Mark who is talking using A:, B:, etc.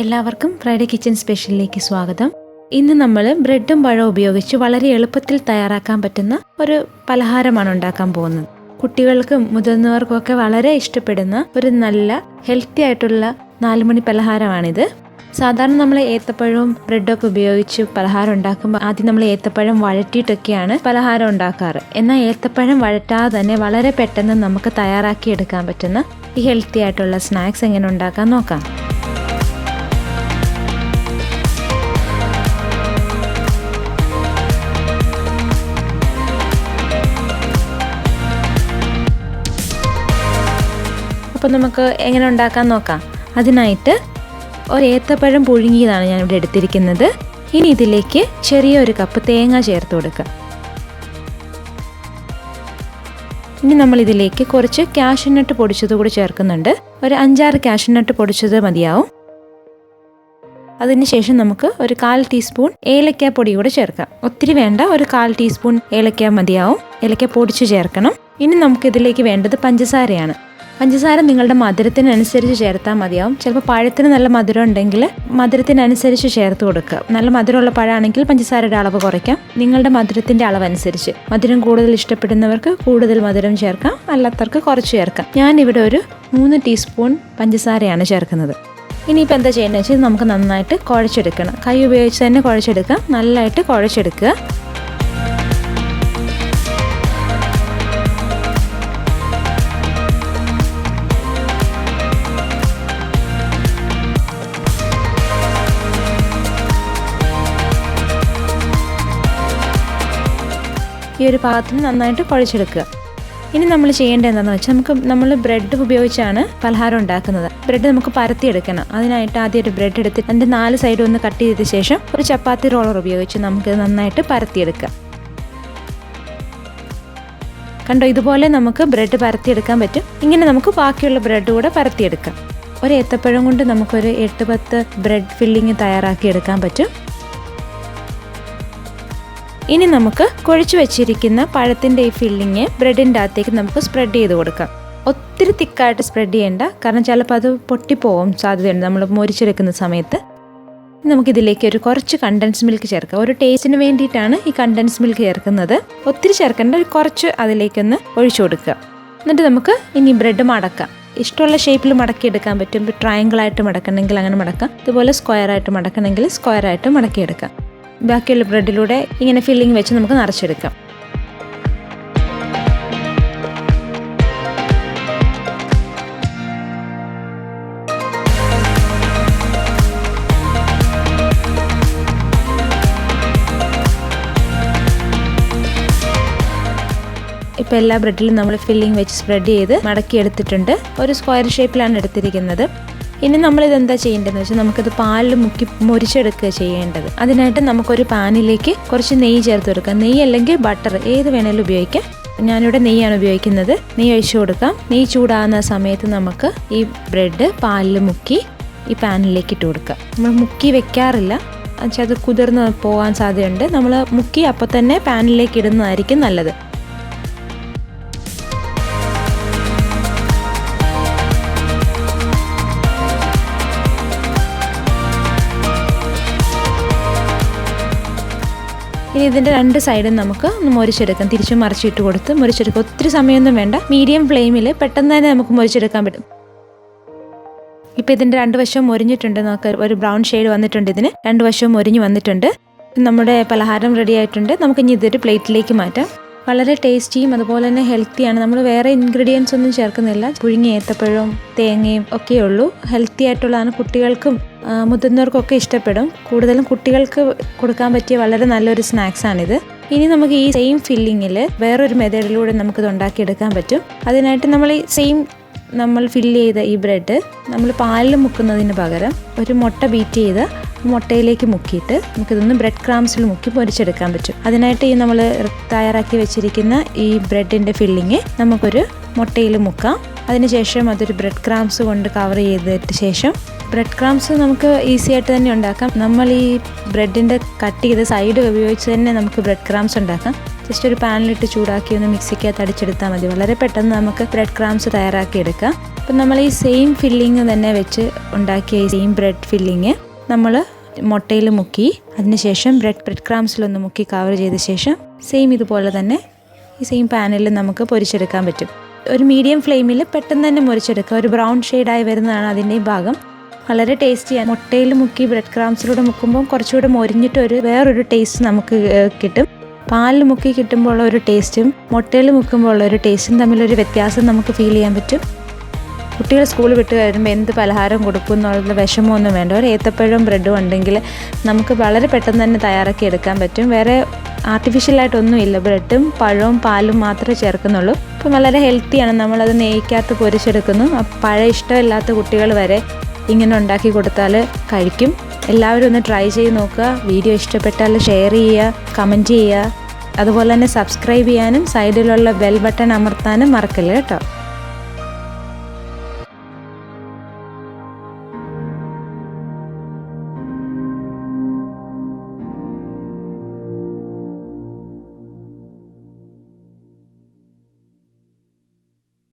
A: എല്ലാവർക്കും Friday kitchen സ്പെഷ്യലിലേക്ക് സ്വാഗതം. ഇന്ന് നമ്മൾ ബ്രെഡും പഴവും ഉപയോഗിച്ച് വളരെ എളുപ്പത്തിൽ തയ്യാറാക്കാൻ പറ്റുന്ന ഒരു പലഹാരമാണ് ഉണ്ടാക്കാൻ പോകുന്നത്. കുട്ടികൾക്കും മുതിർന്നവർക്കും ഒക്കെ വളരെ ഇഷ്ടപ്പെടുന്ന ഒരു നല്ല ഹെൽത്തി ആയിട്ടുള്ള 4 മണി പലഹാരമാണിത്. സാധാരണ നമ്മൾ ഏത്തപ്പഴവും ബ്രെഡൊക്കെ ഉപയോഗിച്ച് പലഹാരം ഉണ്ടാക്കുമ്പോൾ ആദ്യം നമ്മൾ ഏത്തപ്പഴം വഴറ്റിയിട്ടൊക്കെയാണ് പലഹാരം ഉണ്ടാക്കാറ്. എന്നാൽ ഏത്തപ്പഴം വഴറ്റാതെ തന്നെ വളരെ പെട്ടെന്ന് നമുക്ക് തയ്യാറാക്കി എടുക്കാൻ പറ്റുന്ന ഈ ഹെൽത്തി ആയിട്ടുള്ള സ്നാക്സ് എങ്ങനെ ഉണ്ടാക്കാൻ നോക്കാം. അപ്പോൾ നമുക്ക് എങ്ങനെ ഉണ്ടാക്കാൻ നോക്കാം. അതിനായിട്ട് ഒരു ഏത്തപ്പഴം പുഴുങ്ങിയതാണ് ഞാനിവിടെ എടുത്തിരിക്കുന്നത്. ഇനി ഇതിലേക്ക് ചെറിയൊരു കപ്പ് തേങ്ങ ചേർത്ത് കൊടുക്കുക. ഇനി നമ്മളിതിലേക്ക് കുറച്ച് കാഷ്യൂനട്ട് പൊടിച്ചത് കൂടി ചേർക്കുന്നുണ്ട്. ഒരു 5-6 കാഷ്യൂനട്ട് പൊടിച്ചത് മതിയാവും. അതിനുശേഷം നമുക്ക് ഒരു 1/4 ടീസ്പൂൺ ഏലക്ക പൊടി കൂടെ ചേർക്കാം. ഒത്തിരി വേണ്ട, ഒരു 1/4 ടീസ്പൂൺ ഏലക്ക മതിയാവും. ഏലക്ക പൊടിച്ച് ചേർക്കണം. ഇനി നമുക്കിതിലേക്ക് വേണ്ടത് പഞ്ചസാരയാണ്. പഞ്ചസാര നിങ്ങളുടെ മധുരത്തിനനുസരിച്ച് ചേർത്താൽ മതിയാവും. ചിലപ്പോൾ പഴത്തിന് നല്ല മധുരം ഉണ്ടെങ്കിൽ മധുരത്തിനനുസരിച്ച് ചേർത്ത് കൊടുക്കുക. നല്ല മധുരമുള്ള പഴമാണെങ്കിൽ പഞ്ചസാരയുടെ അളവ് കുറയ്ക്കാം. നിങ്ങളുടെ മധുരത്തിൻ്റെ അളവനുസരിച്ച്. മധുരം കൂടുതൽ ഇഷ്ടപ്പെടുന്നവർക്ക് കൂടുതൽ മധുരം ചേർക്കാം, അല്ലാത്തവർക്ക് കുറച്ച് ചേർക്കാം. ഞാനിവിടെ ഒരു 3 ടീസ്പൂൺ പഞ്ചസാരയാണ് ചേർക്കുന്നത്. ഇനിയിപ്പോൾ എന്താ ചെയ്യേണ്ടത് വെച്ചാൽ നമുക്ക് നന്നായിട്ട് കുഴച്ചെടുക്കണം. കൈ ഉപയോഗിച്ച് തന്നെ കുഴച്ചെടുക്കാം. നല്ലതായിട്ട് കുഴച്ചെടുക്കുക. ഈ ഒരു പാകത്തിന് നന്നായിട്ട് കുഴച്ചെടുക്കുക. ഇനി നമ്മൾ ചെയ്യേണ്ടത് എന്താണെന്ന് വെച്ചാൽ നമ്മൾ ബ്രെഡ് ഉപയോഗിച്ചാണ് പലഹാരം ഉണ്ടാക്കുന്നത്. ബ്രെഡ് നമുക്ക് പരത്തിയെടുക്കണം. അതിനായിട്ട് ആദ്യം ഒരു ബ്രെഡ് എടുത്ത് അതിൻ്റെ 4 സൈഡും ഒന്ന് കട്ട് ചെയ്ത ശേഷം ഒരു ചപ്പാത്തി റോളർ ഉപയോഗിച്ച് നമുക്ക് നന്നായിട്ട് പരത്തിയെടുക്കാം. കണ്ടോ, ഇതുപോലെ നമുക്ക് ബ്രെഡ് പരത്തിയെടുക്കാൻ പറ്റും. ഇങ്ങനെ നമുക്ക് ബാക്കിയുള്ള ബ്രെഡ് കൂടെ പരത്തിയെടുക്കാം. ഒരു ഏത്തപ്പഴം കൊണ്ട് നമുക്കൊരു 8-10 ബ്രെഡ് ഫില്ലിങ് തയ്യാറാക്കി എടുക്കാൻ പറ്റും. ഇനി നമുക്ക് കുഴച്ച് വെച്ചിരിക്കുന്ന പഴത്തിൻ്റെ ഈ ഫില്ലിങ് ബ്രെഡിൻ്റെ അകത്തേക്ക് നമുക്ക് സ്പ്രെഡ് ചെയ്ത് കൊടുക്കാം. ഒത്തിരി തിക്കായിട്ട് സ്പ്രെഡ് ചെയ്യേണ്ട, കാരണം ചിലപ്പോൾ അത് പൊട്ടിപ്പോവാൻ സാധ്യതയുണ്ട് നമ്മൾ മൊരിച്ചെടുക്കുന്ന സമയത്ത്. നമുക്കിതിലേക്ക് ഒരു കുറച്ച് കണ്ടൻസ് മിൽക്ക് ചേർക്കാം. ഒരു ടേസ്റ്റിന് വേണ്ടിയിട്ടാണ് ഈ കണ്ടൻസ് മിൽക്ക് ചേർക്കുന്നത്. ഒത്തിരി ചേർക്കേണ്ട, ഒരു കുറച്ച് അതിലേക്കൊന്ന് ഒഴിച്ചു കൊടുക്കുക. എന്നിട്ട് നമുക്ക് ഇനി ബ്രെഡ് മടക്കാം. ഇഷ്ടമുള്ള ഷേപ്പിൽ മടക്കിയെടുക്കാൻ പറ്റും. ഇപ്പോൾ ട്രയാങ്കിളായിട്ട് മടക്കണമെങ്കിൽ അങ്ങനെ മടക്കാം. ഇതുപോലെ സ്ക്വയറായിട്ട് മടക്കണമെങ്കിൽ സ്ക്വയറായിട്ട് മടക്കിയെടുക്കാം. ബാക്കിയുള്ള ബ്രെഡിലൂടെ ഇങ്ങനെ ഫില്ലിങ് വെച്ച് നമുക്ക് നിറച്ചെടുക്കാം. ഇപ്പോൾ എല്ലാ ബ്രെഡിലും നമ്മൾ ഫില്ലിങ് വെച്ച് സ്പ്രെഡ് ചെയ്ത് മടക്കി എടുത്തിട്ടുണ്ട്. ഒരു സ്ക്വയർ ഷേപ്പിലാണ് എടുത്തിരിക്കുന്നത്. ഇനി നമ്മളിതെന്താ ചെയ്യേണ്ടതെന്ന് വെച്ചാൽ നമുക്കിത് പാലിൽ മുക്കി മൊരിച്ചെടുക്കുക ചെയ്യേണ്ടത്. അതിനായിട്ട് നമുക്കൊരു പാനിലേക്ക് കുറച്ച് നെയ്യ് ചേർത്ത് കൊടുക്കാം. നെയ്യ് അല്ലെങ്കിൽ ബട്ടർ ഏത് വേണേലും ഉപയോഗിക്കാം. ഞാനിവിടെ നെയ്യാണ് ഉപയോഗിക്കുന്നത്. നെയ്യ് ഒഴിച്ചു കൊടുക്കാം. നെയ്യ് ചൂടാകുന്ന സമയത്ത് നമുക്ക് ഈ ബ്രെഡ് പാലിൽ മുക്കി ഈ പാനിലേക്ക് ഇട്ട് കൊടുക്കാം. നമ്മൾ മുക്കി വെക്കാറില്ല, എന്നുവെച്ചാൽ അത് കുതിർന്ന് പോകാൻ സാധ്യതയുണ്ട്. നമ്മൾ മുക്കി അപ്പോൾ തന്നെ പാനിലേക്ക് ഇടുന്നതായിരിക്കും നല്ലത്. ഇനി ഇതിൻ്റെ 2 സൈഡും നമുക്ക് ഒന്ന് മൊരിച്ചെടുക്കാം. തിരിച്ചും മറിച്ചിട്ട് കൊടുത്ത് മൊരിച്ചെടുക്കാം. ഒത്തിരി സമയമൊന്നും വേണ്ട, മീഡിയം ഫ്ലെയിമിൽ പെട്ടെന്ന് തന്നെ നമുക്ക് മൊരിച്ചെടുക്കാൻ പറ്റും. ഇപ്പോൾ ഇതിൻ്റെ 2 വശവും മൊരിഞ്ഞിട്ടുണ്ട്. നമുക്ക് ഒരു ബ്രൗൺ ഷെയ്ഡ് വന്നിട്ടുണ്ട്. ഇതിന് 2 വശവും മൊരിഞ്ഞ് വന്നിട്ടുണ്ട്. നമ്മുടെ പലഹാരം റെഡി ആയിട്ടുണ്ട്. നമുക്കിനി ഇതൊരു പ്ലേറ്റിലേക്ക് മാറ്റാം. വളരെ ടേസ്റ്റിയും അതുപോലെ തന്നെ ഹെൽത്തിയാണ്. നമ്മൾ വേറെ ഇൻഗ്രീഡിയൻസ് ഒന്നും ചേർക്കുന്നില്ല. പുഴുങ്ങിയ ഏത്തപ്പഴവും തേങ്ങയും ഒക്കെ ഉള്ളൂ. ഹെൽത്തി ആയിട്ടുള്ളതാണ്. കുട്ടികൾക്കും മുതിർന്നവർക്കൊക്കെ ഇഷ്ടപ്പെടും. കൂടുതലും കുട്ടികൾക്ക് കൊടുക്കാൻ പറ്റിയ വളരെ നല്ലൊരു സ്നാക്സാണിത്. ഇനി നമുക്ക് ഈ സെയിം ഫില്ലിങ്ങിൽ വേറൊരു മെത്തേഡിലൂടെ നമുക്കിത് ഉണ്ടാക്കിയെടുക്കാൻ പറ്റും. അതിനായിട്ട് നമ്മൾ ഫില്ല് ചെയ്ത ഈ ബ്രെഡ് നമ്മൾ പാലിൽ മുക്കുന്നതിന് പകരം ഒരു മുട്ട ബീറ്റ് ചെയ്ത് മുട്ടയിലേക്ക് മുക്കിയിട്ട് നമുക്കിതൊന്ന് ബ്രെഡ് ക്രാംസിൽ മുക്കി പൊരിച്ചെടുക്കാൻ പറ്റും. അതിനായിട്ട് ഈ നമ്മൾ തയ്യാറാക്കി വെച്ചിരിക്കുന്ന ഈ ബ്രെഡിൻ്റെ ഫില്ലിങ് നമുക്കൊരു മുട്ടയിൽ മുക്കാം. അതിനുശേഷം അതൊരു ബ്രെഡ് ക്രാംസ് കൊണ്ട് കവർ ചെയ്തിട്ട് ശേഷം ബ്രെഡ് ക്രംസ് നമുക്ക് ഈസി ആയിട്ട് തന്നെ ഉണ്ടാക്കാം. നമ്മൾ ഈ ബ്രെഡിൻ്റെ കട്ട് ചെയ്ത സൈഡ് ഉപയോഗിച്ച് തന്നെ നമുക്ക് ബ്രെഡ് ക്രംസ് ഉണ്ടാക്കാം. ജസ്റ്റ് ഒരു പാനിലിട്ട് ചൂടാക്കി ഒന്ന് മിക്സിക്കകത്ത് അടിച്ചെടുത്താൽ മതി. വളരെ പെട്ടെന്ന് നമുക്ക് ബ്രെഡ് ക്രാംസ് തയ്യാറാക്കിയെടുക്കാം. അപ്പം നമ്മൾ ഈ സെയിം ഫില്ലിങ് തന്നെ വെച്ച് ഉണ്ടാക്കിയ ഈ സെയിം ബ്രെഡ് ഫില്ലിങ് നമ്മൾ മുട്ടയിൽ മുക്കി അതിനുശേഷം ബ്രെഡ് ക്രാംസിലൊന്ന് മുക്കി കവർ ചെയ്ത ശേഷം സെയിം ഇതുപോലെ തന്നെ ഈ സെയിം പാനിൽ നമുക്ക് പൊരിച്ചെടുക്കാൻ പറ്റും. ഒരു മീഡിയം ഫ്ലെയിമിൽ പെട്ടെന്ന് തന്നെ മുറിച്ചെടുക്കുക. ഒരു ബ്രൗൺ ഷെയ്ഡായി വരുന്നതാണ് അതിൻ്റെ ഈ ഭാഗം. വളരെ ടേസ്റ്റിയാണ്. മുട്ടയിൽ മുക്കി ബ്രെഡ് ക്രാംസിലൂടെ മുക്കുമ്പോൾ കുറച്ചുകൂടെ മൊരിഞ്ഞിട്ട് വേറൊരു ടേസ്റ്റ് നമുക്ക് കിട്ടും. പാലിൽ മുക്കി കിട്ടുമ്പോൾ ഉള്ള ഒരു ടേസ്റ്റും മുട്ടയിൽ മുക്കുമ്പോൾ ഉള്ള ഒരു ടേസ്റ്റും തമ്മിലൊരു വ്യത്യാസം നമുക്ക് ഫീൽ ചെയ്യാൻ പറ്റും. കുട്ടികൾ സ്കൂൾ വിട്ട് വരുമ്പോൾ എന്ത് പലഹാരം കൊടുക്കും എന്നുള്ള വിഷമമൊന്നും വേണ്ട. ഒരു ഏത്തപ്പഴവും ബ്രെഡും ഉണ്ടെങ്കിൽ നമുക്ക് വളരെ പെട്ടെന്ന് തന്നെ തയ്യാറാക്കി എടുക്കാൻ പറ്റും. വേറെ ആർട്ടിഫിഷ്യലായിട്ടൊന്നുമില്ല. ബ്രെഡും പഴവും പാലും മാത്രമേ ചേർക്കുന്നുള്ളൂ. അപ്പം വളരെ ഹെൽത്തിയാണ്. നമ്മളത് നെയ്ക്കകത്ത് പൊരിച്ചെടുക്കുന്നു. പഴം ഇഷ്ടമില്ലാത്ത കുട്ടികൾ വരെ ഇങ്ങനെ ഉണ്ടാക്കി കൊടുത്താൽ കഴിക്കും. എല്ലാവരും ഒന്ന് ട്രൈ ചെയ്ത് നോക്കുക. വീഡിയോ ഇഷ്ടപ്പെട്ടാൽ ഷെയർ ചെയ്യുക, കമൻറ്റ് ചെയ്യുക. അതുപോലെ തന്നെ സബ്സ്ക്രൈബ് ചെയ്യാനും സൈഡിലുള്ള ബെൽ ബട്ടൺ അമർത്താനും മറക്കല്ലേ കേട്ടോ.